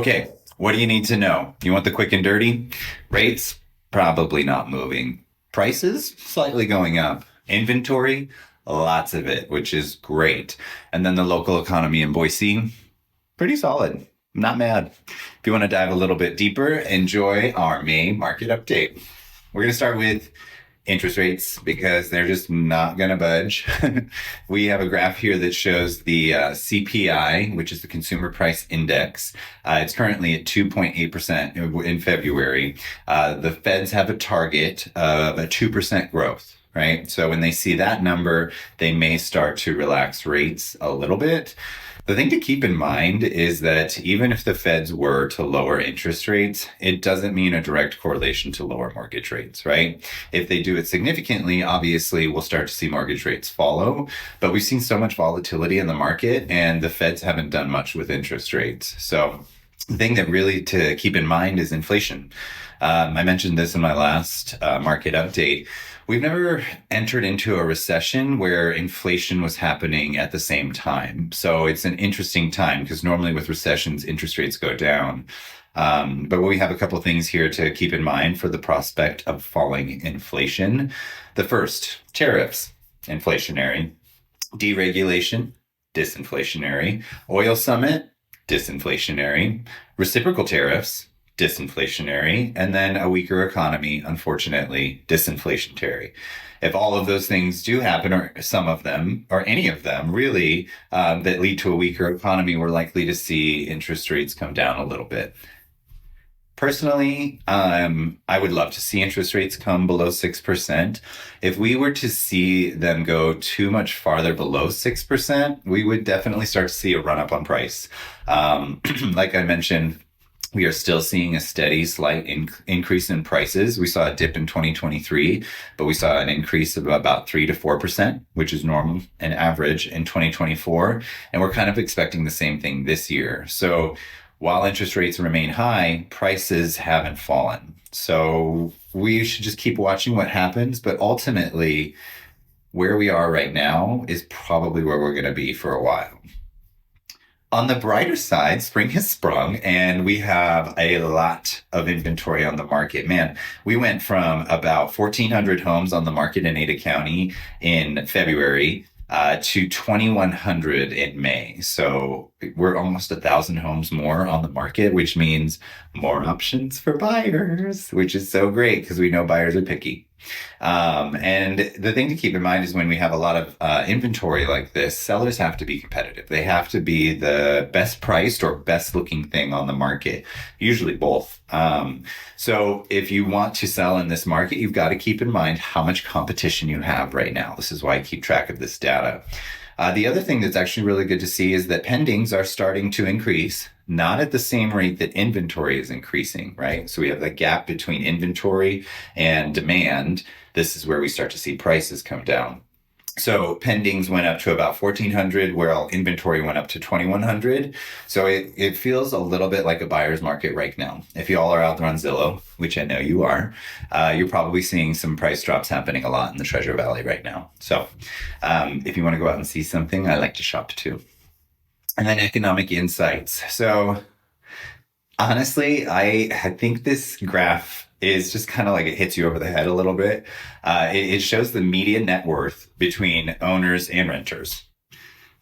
Okay, what do you need to know? You want the quick and dirty? Rates probably not moving. Prices slightly going up. Inventory, lots of it, which is great. And then the local economy in Boise, pretty solid. Not mad. If you want to dive a little bit deeper, enjoy our May market update. We're going to start with interest rates because they're just not going to budge. We have a graph here that shows the CPI, which is the Consumer Price Index. It's currently at 2.8% in February. The Feds have a target of a 2% growth, right? So when they see that number, they may start to relax rates a little bit. The thing to keep in mind is that even if the Feds were to lower interest rates, it doesn't mean a direct correlation to lower mortgage rates, right? If they do it significantly, obviously we'll start to see mortgage rates follow, but we've seen so much volatility in the market and the Feds haven't done much with interest rates. So the thing that really to keep in mind is inflation. I mentioned this in my last market update. We've never entered into a recession where inflation was happening at the same time. So it's an interesting time because normally with recessions, interest rates go down. But we have a couple of things here to keep in mind for the prospect of falling inflation. The first, tariffs, inflationary. Deregulation, disinflationary. Oil summit, disinflationary. Reciprocal tariffs, disinflationary, and then a weaker economy, unfortunately, disinflationary. If all of those things do happen, or some of them, or any of them really, that lead to a weaker economy, we're likely to see interest rates come down a little bit. Personally, I would love to see interest rates come below 6%. If we were to see them go too much farther below 6%, we would definitely start to see a run up on price. Like I mentioned, we are still seeing a steady, slight increase in prices. We saw a dip in 2023, but we saw an increase of about 3 to 4%, which is normal and average in 2024. And we're kind of expecting the same thing this year. So while interest rates remain high, prices haven't fallen. So we should just keep watching what happens. But ultimately, where we are right now is probably where we're going to be for a while. On the brighter side, spring has sprung and we have a lot of inventory on the market. Man, we went from about 1,400 homes on the market in Ada County in February to 2,100 in May. So we're almost 1,000 homes more on the market, which means more options for buyers, which is so great because we know buyers are picky. And the thing to keep in mind is when we have a lot of inventory like this, sellers have to be competitive. They have to be the best priced or best looking thing on the market, usually both. So if you want to sell in this market, you've got to keep in mind how much competition you have right now. This is why I keep track of this data. The other thing that's actually really good to see is that pendings are starting to increase, not at the same rate that inventory is increasing, right? So we have the gap between inventory and demand. This is where we start to see prices come down. So pendings went up to about 1,400, while inventory went up to 2,100. So it feels a little bit like a buyer's market right now. If you all are out there on Zillow, which I know you are, you're probably seeing some price drops happening a lot in the Treasure Valley right now. So if you want to go out and see something, I like to shop too. And then economic insights. So honestly, I think this graph is just kind of like it hits you over the head a little bit. It shows the median net worth between owners and renters.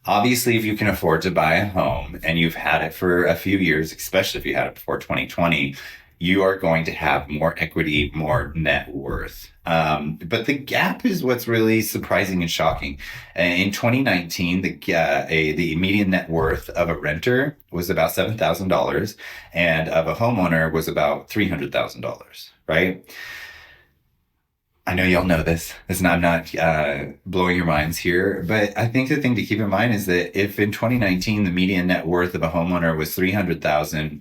Obviously, if you can afford to buy a home and you've had it for a few years, especially if you had it before 2020, you are going to have more equity, more net worth. But the gap is what's really surprising and shocking. In 2019, the median net worth of a renter was about $7,000 and of a homeowner was about $300,000, right? I know y'all know this. I'm not blowing your minds here, but I think the thing to keep in mind is that if in 2019 the median net worth of a homeowner was $300,000,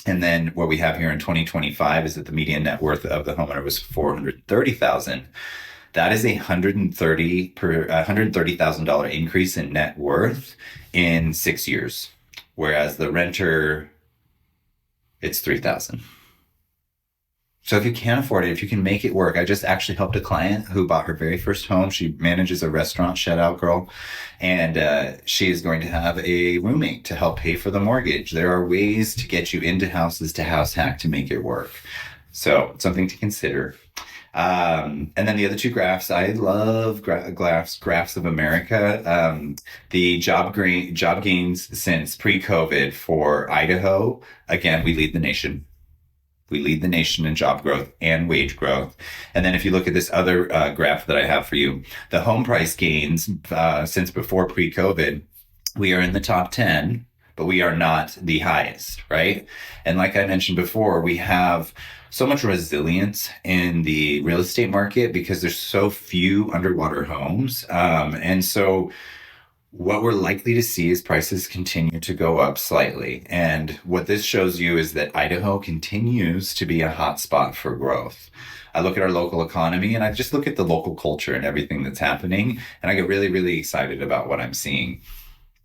and then what we have here in 2025 is that the median net worth of the homeowner was $430,000. That is $130,000 increase in net worth in 6 years, whereas the renter, it's $3,000. So if you can't afford it, if you can make it work, I just actually helped a client who bought her very first home. She manages a restaurant, shout out girl, and she is going to have a roommate to help pay for the mortgage. There are ways to get you into houses to house hack to make it work. So something to consider. And then the other two graphs, I love graphs of America. The job gains since pre-COVID for Idaho. Again, we lead the nation. We lead the nation in job growth and wage growth. And then if you look at this other graph that I have for you, the home price gains since before pre-COVID, we are in the top 10, but we are not the highest, right? And like I mentioned before, we have so much resilience in the real estate market because there's so few underwater homes. And so what we're likely to see is prices continue to go up slightly. And what this shows you is that Idaho continues to be a hot spot for growth. I look at our local economy and I just look at the local culture and everything that's happening. And I get really, really excited about what I'm seeing.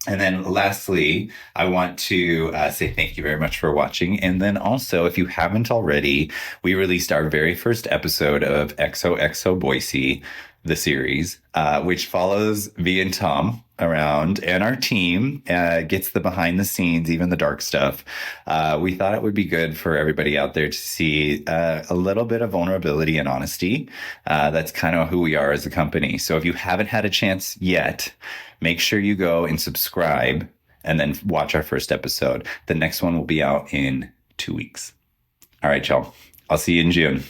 And then lastly, I want to say thank you very much for watching. And then also, if you haven't already, we released our very first episode of XOXO Boise, the series, which follows V and Tom around, and our team gets the behind the scenes, even the dark stuff. We thought it would be good for everybody out there to see a little bit of vulnerability and honesty. That's kind of who we are as a company. So if you haven't had a chance yet, make sure you go and subscribe and then watch our first episode. The next one will be out in 2 weeks. All right, y'all. I'll see you in June.